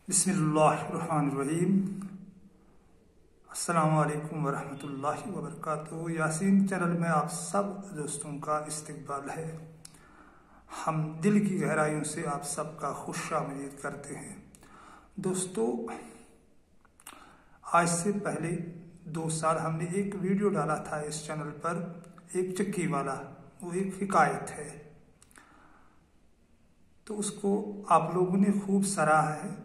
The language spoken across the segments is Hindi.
बिस्मिल्लाहिर्रहमानिर्रहीम। अस्सलामुअलैकुम वरहमतुल्लाहि वबरकातुहू। यासीन चैनल में आप सब दोस्तों का इस्तकबाल है। हम दिल की गहराइयों से आप सबका खुशामदीद करते हैं। दोस्तों, आज से पहले 2 साल हमने एक वीडियो डाला था इस चैनल पर, एक चक्की वाला, वो एक हिकायत है। तो उसको आप लोगों ने खूब सराहा है,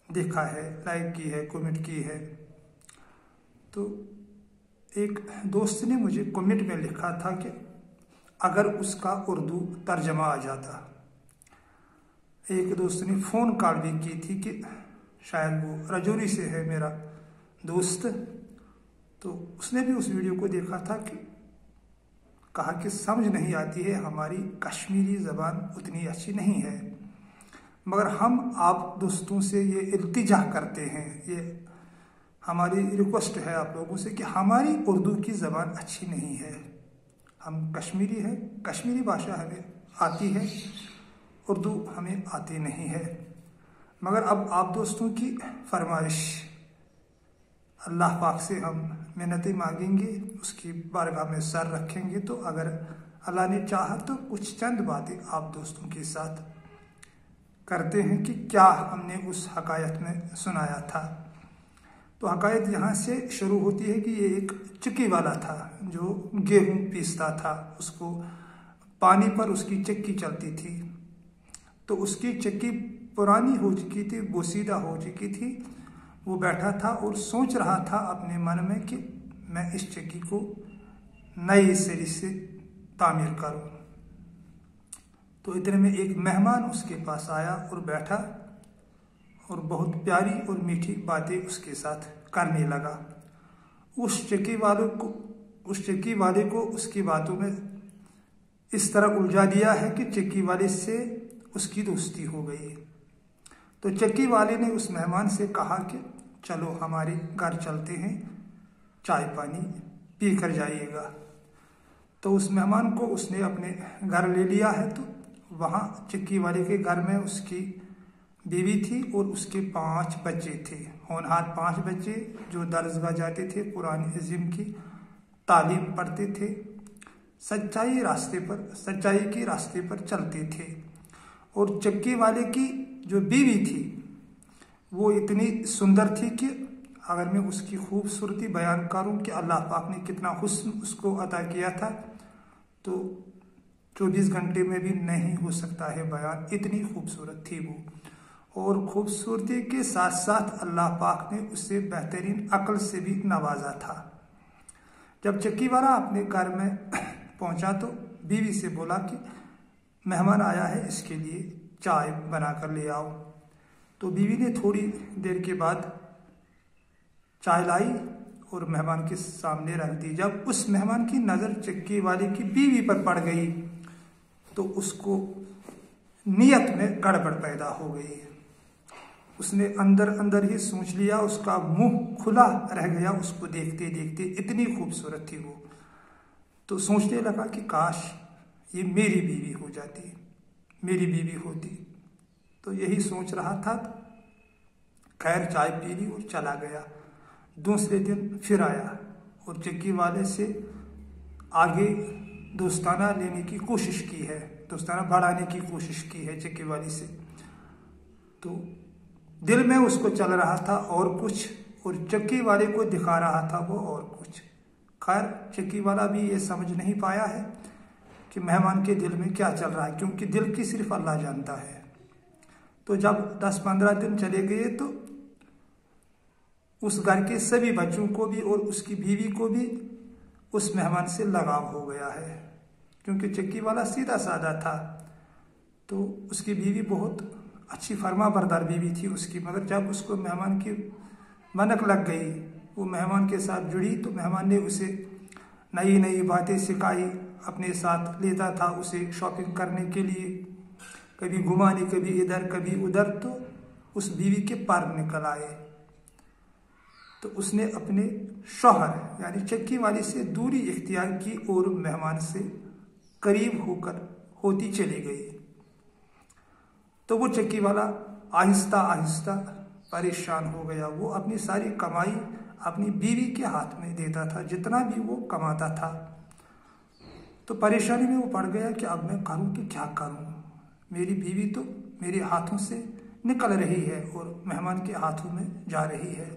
देखा है, लाइक की है, कमेंट की है। तो एक दोस्त ने मुझे कमेंट में लिखा था कि अगर उसका उर्दू तर्जमा आ जाता। एक दोस्त ने फ़ोन कॉल भी की थी कि शायद वो रजौरी से है मेरा दोस्त। तो उसने भी उस वीडियो को देखा था कि कहा कि समझ नहीं आती है, हमारी कश्मीरी ज़बान उतनी अच्छी नहीं है, मगर हम आप दोस्तों से ये इल्तिजा करते हैं, ये हमारी रिक्वेस्ट है आप लोगों से कि हमारी उर्दू की ज़बान अच्छी नहीं है। हम कश्मीरी हैं, कश्मीरी भाषा हमें आती है, उर्दू हमें आती नहीं है। मगर अब आप दोस्तों की फरमाइश, अल्लाह पाक से हम मिन्नतें मांगेंगे, उसकी बारगाह में सर रखेंगे। तो अगर अल्लाह ने चाहा तो कुछ चंद बातें आप दोस्तों के साथ करते हैं कि क्या हमने उस हकायत में सुनाया था। तो हकायत यहाँ से शुरू होती है कि ये एक चक्की वाला था जो गेहूं पीसता था। उसको पानी पर उसकी चक्की चलती थी। तो उसकी चक्की पुरानी हो चुकी थी, बोसीदा हो चुकी थी। वो बैठा था और सोच रहा था अपने मन में कि मैं इस चक्की को नए सिरे से तामीर करूं। तो इतने में एक मेहमान उसके पास आया और बैठा और बहुत प्यारी और मीठी बातें उसके साथ करने लगा। उस चक्की वाले को उसकी बातों में इस तरह उलझा दिया है कि चक्की वाले से उसकी दोस्ती हो गई। तो चक्की वाले ने उस मेहमान से कहा कि चलो हमारे घर चलते हैं, चाय पानी पी कर जाइएगा। तो उस मेहमान को उसने अपने घर ले लिया है। तो वहाँ चक्की वाले के घर में उसकी बीवी थी और उसके 5 बच्चे थे, होनहार 5 बच्चे जो दरसगाह जाते थे, कुरान इज़्म की तालीम पढ़ते थे, सच्चाई के रास्ते पर चलते थे। और चक्की वाले की जो बीवी थी वो इतनी सुंदर थी कि अगर मैं उसकी खूबसूरती बयान करूं कि अल्लाह पाक ने कितना हुस्न उसको अता किया था तो 24 घंटे में भी नहीं हो सकता है बयान, इतनी खूबसूरत थी वो। और खूबसूरती के साथ साथ अल्लाह पाक ने उससे बेहतरीन अक्ल से भी नवाजा था। जब चक्की वाला अपने घर में पहुंचा तो बीवी से बोला कि मेहमान आया है, इसके लिए चाय बना कर ले आओ। तो बीवी ने थोड़ी देर के बाद चाय लाई और मेहमान के सामने रख दी। जब उस मेहमान की नज़र चक्की वाले की बीवी पर पड़ गई तो उसको नियत में गड़बड़ पैदा हो गई। उसने अंदर अंदर ही सोच लिया, उसका मुंह खुला रह गया उसको देखते देखते, इतनी खूबसूरत थी वो। तो सोचने लगा कि काश ये मेरी बीवी हो जाती, मेरी बीवी होती। तो यही सोच रहा था। खैर चाय पी ली और चला गया। दूसरे दिन फिर आया और चक्की वाले से आगे दोस्ताना लेने की कोशिश की है, दोस्ताना बढ़ाने की कोशिश की है चक्की वाली से। तो दिल में उसको चल रहा था और कुछ, और चक्की वाले को दिखा रहा था वो और कुछ। खैर चक्की वाला भी ये समझ नहीं पाया है कि मेहमान के दिल में क्या चल रहा है, क्योंकि दिल की सिर्फ अल्लाह जानता है। तो जब 10-15 दिन चले गए तो उस घर के सभी बच्चों को भी और उसकी बीवी को भी उस मेहमान से लगाव हो गया है, क्योंकि चक्की वाला सीधा साधा था। तो उसकी बीवी बहुत अच्छी फर्मा बरदार बीवी थी उसकी, मगर जब उसको मेहमान की मनक लग गई, वो मेहमान के साथ जुड़ी, तो मेहमान ने उसे नई नई बातें सिखाई, अपने साथ लेता था उसे शॉपिंग करने के लिए, कभी घुमाने, कभी इधर कभी उधर। तो उस बीवी के पर निकल आए। तो उसने अपने शौहर यानी चक्की वाली से दूरी इख्तियार की और मेहमान से करीब होकर होती चली गई। तो वो चक्की वाला आहिस्ता आहिस्ता परेशान हो गया। वो अपनी सारी कमाई अपनी बीवी के हाथ में देता था, जितना भी वो कमाता था। तो परेशानी में वो पड़ गया कि अब मैं करूं कि क्या करूं, मेरी बीवी तो मेरे हाथों से निकल रही है और मेहमान के हाथों में जा रही है।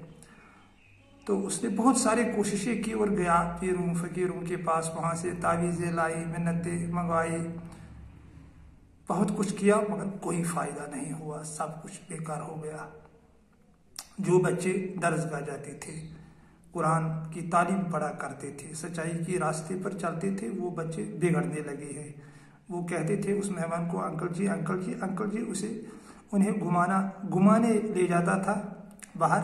तो उसने बहुत सारी कोशिशें की और गया पीरों फकीरों के पास, वहाँ से तावीज़ें लाई, मिन्नतें मंगवाई, बहुत कुछ किया, मगर कोई फ़ायदा नहीं हुआ, सब कुछ बेकार हो गया। जो बच्चे दरसगाह जाते थे, कुरान की तालीम पढ़ा करते थे, सच्चाई के रास्ते पर चलते थे, वो बच्चे बिगड़ने लगे हैं। वो कहते थे उस मेहमान को, अंकल जी अंकल जी अंकल जी, उन्हें घुमाने ले जाता था बाहर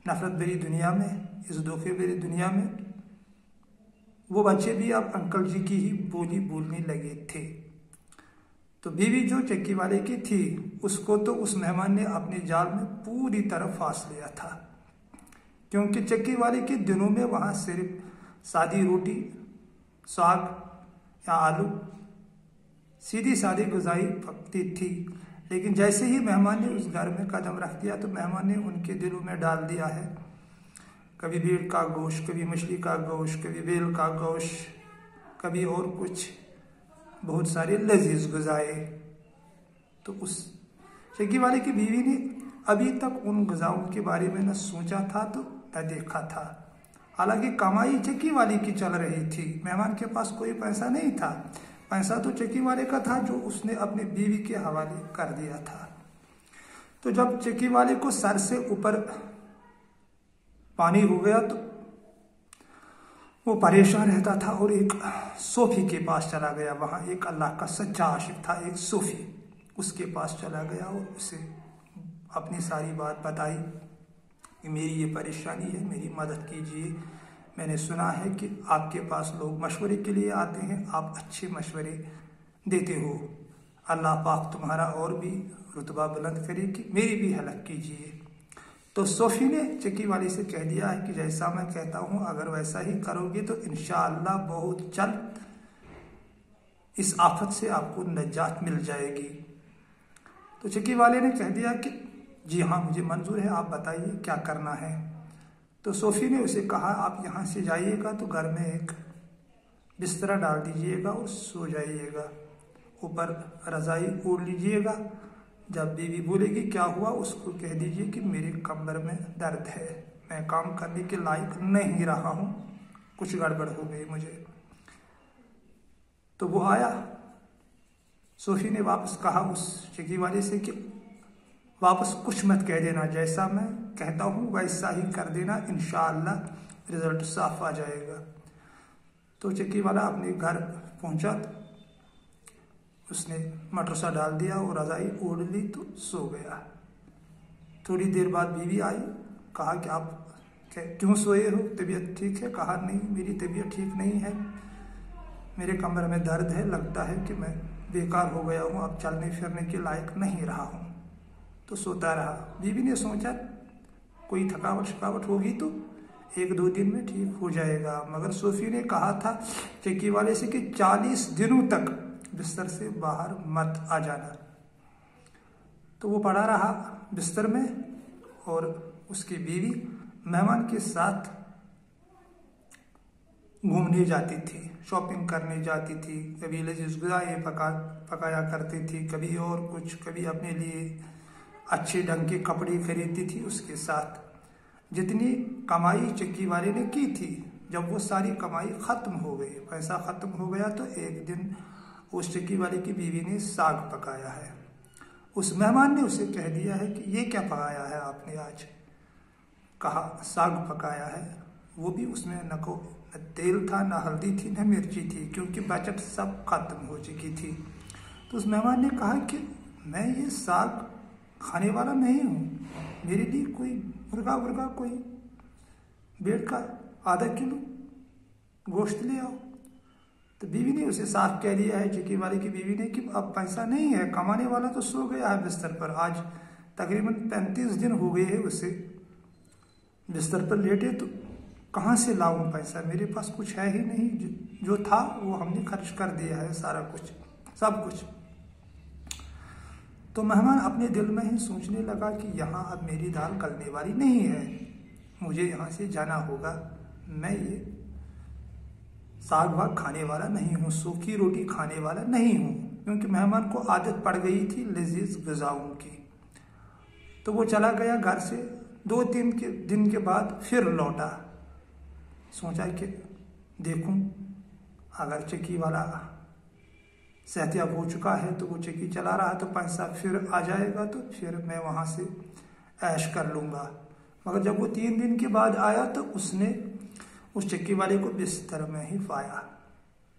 नफरत भरी दुनिया में, इस धोखे भरी दुनिया में। वो बच्चे भी अब अंकल जी की ही बोली बोलने लगे थे। तो बीवी जो चक्की वाले की थी, उसको तो उस मेहमान ने अपने जाल में पूरी तरह फांस लिया था, क्योंकि चक्की वाले के दिनों में वहाँ सिर्फ सादी रोटी, साग या आलू, सीधी सादी गुज़ाई पकती थी। लेकिन जैसे ही मेहमान ने उस घर में कदम रख दिया, तो मेहमान ने उनके दिलों में डाल दिया है कभी भेड़ का गोश्त, कभी मछली का गोश्त, कभी बेल का गोश्त, कभी और कुछ, बहुत सारे लजीज गुज़ाए। तो उस चक्की वाले की बीवी ने अभी तक उन गुज़ाओं के बारे में न सोचा था तो न देखा था। हालांकि कमाई चक्की वाली की चल रही थी, मेहमान के पास कोई पैसा नहीं था, पैसा तो चक्की वाले का था जो उसने अपने बीवी के हवाले कर दिया था। तो जब चक्की वाले को सर से ऊपर पानी हो गया तो वो परेशान रहता था और एक सूफी के पास चला गया। वहाँ एक अल्लाह का सच्चा आशिक था, एक सूफी, उसके पास चला गया और उसे अपनी सारी बात बताई कि मेरी ये परेशानी है, मेरी मदद कीजिए। मैंने सुना है कि आपके पास लोग मशवरे के लिए आते हैं, आप अच्छे मशवरे देते हो, अल्लाह पाक तुम्हारा और भी रुतबा बुलंद करे कि मेरी भी हेल्प कीजिए। तो सूफी ने चक्की वाली से कह दिया है कि जैसा मैं कहता हूँ अगर वैसा ही करोगे तो इंशाअल्लाह बहुत जल्द इस आफत से आपको नजात मिल जाएगी। तो चक्की वाले ने कह दिया कि जी हाँ मुझे मंजूर है, आप बताइए क्या करना है। तो सूफी ने उसे कहा आप यहाँ से जाइएगा तो घर में एक बिस्तरा डाल दीजिएगा और सो जाइएगा, ऊपर रज़ाई ओढ़ लीजिएगा। जब बीवी बोलेगी क्या हुआ, उसको कह दीजिए कि मेरे कमर में दर्द है, मैं काम करने के लायक नहीं रहा हूँ, कुछ गड़बड़ हो गई मुझे। तो वो आया, सूफी ने वापस कहा उस चक्की वाले से कि वापस कुछ मत कह देना, जैसा मैं कहता हूँ वैसा ही कर देना, इंशाअल्लाह रिजल्ट साफ आ जाएगा। तो चक्की वाला अपने घर पहुँचा, उसने मटरसा डाल दिया और रज़ाई ओढ़ ली तो सो गया। थोड़ी देर बाद बीवी आई, कहा कि आप क्यों सोए हो, तबीयत ठीक है? कहा नहीं मेरी तबीयत ठीक नहीं है, मेरे कमर में दर्द है, लगता है कि मैं बेकार हो गया हूँ, अब चलने फिरने के लायक नहीं रहा हूँ। तो सोता रहा। बीवी ने सोचा कोई थकावट होगी तो 1-2 दिन में ठीक हो जाएगा, मगर सूफी ने कहा था चक्की वाले से कि 40 दिनों तक बिस्तर से बाहर मत आ जाना। तो वो पड़ा रहा बिस्तर में और उसकी बीवी मेहमान के साथ घूमने जाती थी, शॉपिंग करने जाती थी, कभी लजीज गुज़ाएं पकाया करती थी, कभी और कुछ, कभी अपने लिए अच्छे ढंग के कपड़े खरीदती थी। उसके साथ जितनी कमाई चक्की वाले ने की थी, जब वो सारी कमाई ख़त्म हो गई, पैसा ख़त्म हो गया, तो एक दिन उस चक्की वाले की बीवी ने साग पकाया है। उस मेहमान ने उसे कह दिया है कि ये क्या पकाया है आपने आज? कहा साग पकाया है, वो भी उसमें न तेल था, न हल्दी थी, न मिर्ची थी, क्योंकि बचत सब खत्म हो चुकी थी। तो उस मेहमान ने कहा कि मैं ये साग खाने वाला नहीं हूँ, मेरे लिए कोई मुर्गा कोई भेड़ का आधा किलो गोश्त ले आओ। तो बीवी ने उसे साफ कह दिया है, चक्की वाले की बीवी ने, कि अब पैसा नहीं है, कमाने वाला तो सो गया है बिस्तर पर, आज तकरीबन 35 दिन हो गए हैं उसे बिस्तर पर लेटे, तो कहाँ से लाऊं पैसा, मेरे पास कुछ है ही नहीं, जो था वो हमने खर्च कर दिया है, सारा कुछ सब कुछ। तो मेहमान अपने दिल में ही सोचने लगा कि यहाँ अब मेरी दाल गलने वाली नहीं है, मुझे यहाँ से जाना होगा। मैं ये साग वाग खाने वाला नहीं हूँ, सूखी रोटी खाने वाला नहीं हूँ, क्योंकि मेहमान को आदत पड़ गई थी लजीज ग़िज़ाओं की। तो वो चला गया घर से। 2-3 दिन के बाद फिर लौटा। सोचा कि देखूं अगर चक्की वाला सेहतियाब हो चुका है तो वो चक्की चला रहा है तो पैसा फिर आ जाएगा, तो फिर मैं वहाँ से ऐश कर लूँगा। मगर जब वो 3 दिन के बाद आया तो उसने उस चक्की वाले को बिस्तर में ही पाया।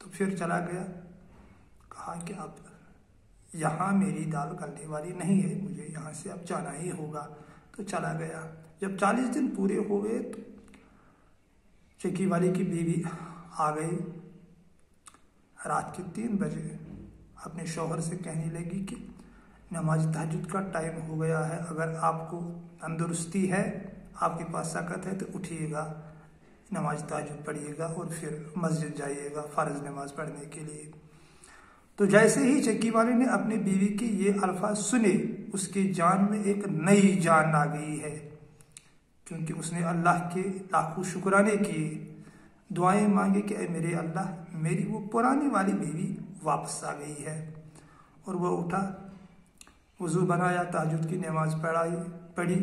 तो फिर चला गया, कहा कि अब यहाँ मेरी दाल गलने वाली नहीं है, मुझे यहाँ से अब जाना ही होगा। तो चला गया। जब 40 दिन पूरे हो गए तो चक्की वाले की बीवी आ गई। रात के 3 बजे अपने शौहर से कहने लगी कि नमाज तहज्जुद का टाइम हो गया है, अगर आपको तंदुरुस्ती है, आपके पास ताकत है तो उठिएगा, नमाज तहज्जुद पढ़िएगा और फिर मस्जिद जाइएगा फ़र्ज नमाज पढ़ने के लिए। तो जैसे ही चक्की वाले ने अपनी बीवी के ये अल्फाज सुने, उसकी जान में एक नई जान आ गई है, क्योंकि उसने अल्लाह के लाखों शुक्राने किए, दुआएं मांगी कि ऐ मेरे अल्लाह, मेरी वो पुरानी वाली बीवी वापस आ गई है। और वह उठा, वज़ू बनाया, तहज्जुद की नमाज पढ़ी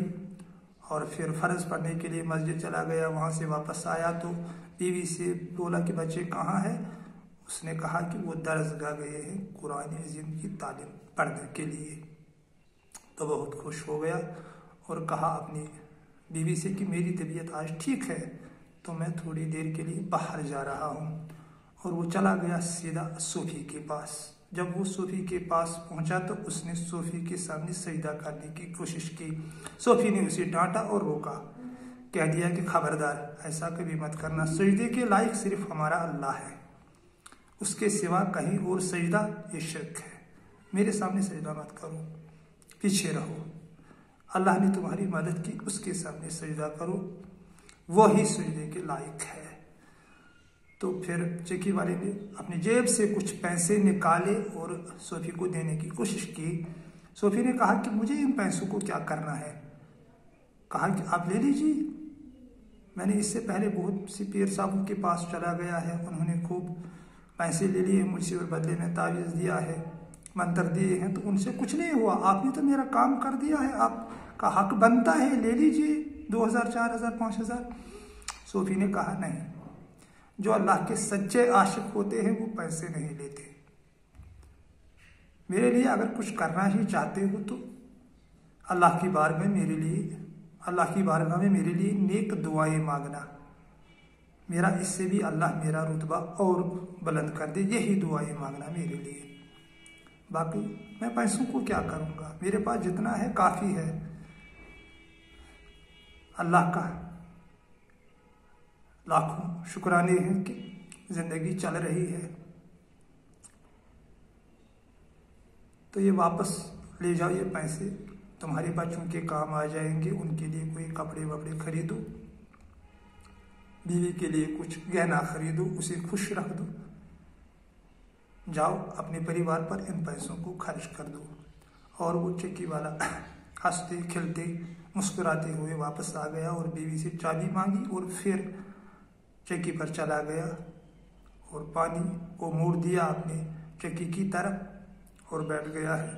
और फिर फ़र्ज पढ़ने के लिए मस्जिद चला गया। वहाँ से वापस आया तो बीवी से बोला कि बच्चे कहाँ हैं। उसने कहा कि वो दरसगाह गए हैं कुरान अज़ीम की तालीम पढ़ने के लिए। तो बहुत खुश हो गया और कहा अपनी बीवी से कि मेरी तबीयत आज ठीक है, तो मैं थोड़ी देर के लिए बाहर जा रहा हूँ। और वो चला गया सीधा सूफी के पास। जब वो सूफी के पास पहुंचा तो उसने सूफी के सामने सजदा करने की कोशिश की। सूफी ने उसे डांटा और रोका, कह दिया कि खबरदार, ऐसा कभी मत करना, सजदे के लायक सिर्फ हमारा अल्लाह है, उसके सिवा कहीं और सजदा ये शिर्क है, मेरे सामने सजदा मत करो, पीछे रहो, अल्लाह ने तुम्हारी मदद की, उसके सामने सजदा करो, वही सजदे के लायक है। तो फिर चक्की वाले ने अपनी जेब से कुछ पैसे निकाले और सूफी को देने की कोशिश की। सूफी ने कहा कि मुझे इन पैसों को क्या करना है। कहा कि आप ले लीजिए, मैंने इससे पहले बहुत सी पीर साहब के पास चला गया है, उन्होंने खूब पैसे ले लिए मुझसे और बदले में तावीज़ दिया है, मंत्र दिए हैं, तो उनसे कुछ नहीं हुआ। आपने तो मेरा काम कर दिया है, आपका हक बनता है, ले लीजिए 2000, 4000, 5000। सूफी ने कहा नहीं, जो अल्लाह के सच्चे आशिक होते हैं वो पैसे नहीं लेते। मेरे लिए अगर कुछ करना ही चाहते हो तो अल्लाह की बारगाह में मेरे लिए नेक दुआएं मांगना, मेरा इससे भी अल्लाह मेरा रुतबा और बुलंद कर दे, यही दुआएं मांगना मेरे लिए। बाकी मैं पैसों को क्या करूँगा, मेरे पास जितना है काफ़ी है। अल्लाह का लाखों शुक्राने हैं कि ज़िंदगी चल रही है। तो ये वापस ले जाओ, ये पैसे तुम्हारे बच्चों के काम आ जाएंगे, उनके लिए कोई कपड़े वपड़े खरीदो, बीवी के लिए कुछ गहना खरीदो, उसे खुश रख दो, जाओ अपने परिवार पर इन पैसों को खर्च कर दो। और वो चक्की वाला हंसते खिलते मुस्कुराते हुए वापस आ गया और बीवी से चाबी मांगी और फिर चक्की पर चला गया और पानी को मोड़ दिया अपने चक्की की तरफ और बैठ गया है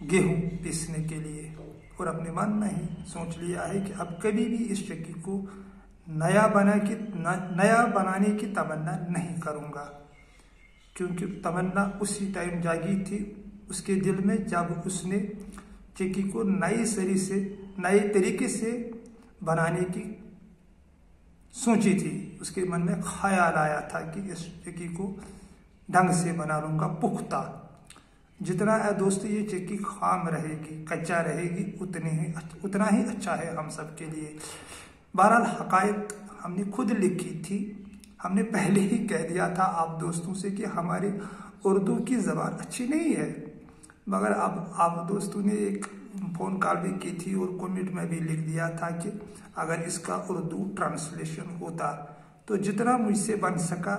गेहूं पीसने के लिए। और अपने मन में ही सोच लिया है कि अब कभी भी इस चक्की को नया बनाने की तमन्ना नहीं करूँगा, क्योंकि तमन्ना उसी टाइम जागी थी उसके दिल में जब उसने चक्की को नए तरीके से बनाने की सोची थी। उसके मन में ख्याल आया था कि इस चक्की को ढंग से बना लूँगा, पुख्ता। जितना दोस्तों ये चक्की खाम रहेगी, कच्चा रहेगी, उतना ही अच्छा है हम सब के लिए। बहरहाल हकायत हमने खुद लिखी थी, हमने पहले ही कह दिया था आप दोस्तों से कि हमारी उर्दू की ज़बान अच्छी नहीं है, मगर अब आप दोस्तों ने एक फ़ोन कॉल भी की थी और कमेंट में भी लिख दिया था कि अगर इसका उर्दू ट्रांसलेशन होता तो जितना मुझसे बन सका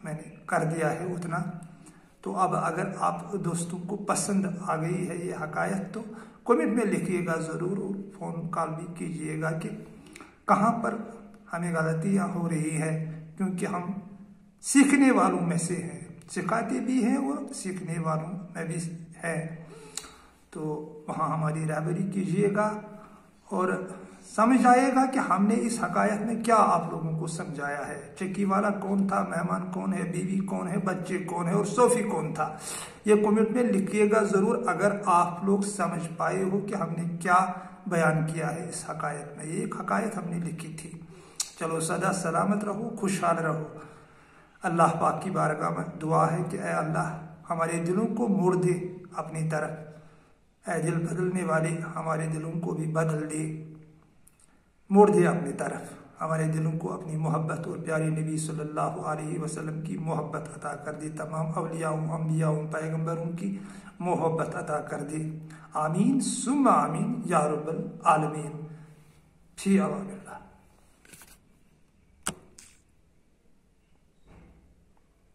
मैंने कर दिया है उतना। तो अब अगर आप दोस्तों को पसंद आ गई है ये हकायत तो कमेंट में लिखिएगा ज़रूर, और फ़ोन कॉल भी कीजिएगा कि कहाँ पर हमें गलतियाँ हो रही है, क्योंकि हम सीखने वालों में से हैं, सिखाते भी हैं और सीखने वालों में भी है। तो वहाँ हमारी रहबरी कीजिएगा और समझ आएगा कि हमने इस हकायत में क्या आप लोगों को समझाया है। चक्की वाला कौन था, मेहमान कौन है, बीवी कौन है, बच्चे कौन है और सोफी कौन था, ये कमेंट में लिखिएगा ज़रूर अगर आप लोग समझ पाए हो कि हमने क्या बयान किया है इस हकायत में। ये एक हकायत हमने लिखी थी। चलो सदा सलामत रहो, खुशहाल रहो। अल्लाह पाक की बारगाह में दुआ है कि ऐ अल्लाह हमारे दिलों को मोड़ दे अपनी तरफ, ऐ दिल बदलने वाले हमारे दिलों को भी बदल दे, मोड़ दे अपनी तरफ, हमारे दिलों को अपनी मोहब्बत और प्यारे नबी सल्लल्लाहु अलैहि वसल्लम की मोहब्बत अता कर दे, तमाम अवलियाओं अम्बियाओं पैगम्बरों की मोहब्बत अता कर दे। आमीन सुम्मा आमीन या रब्बल आलमीन। फी अमानिल्लाह।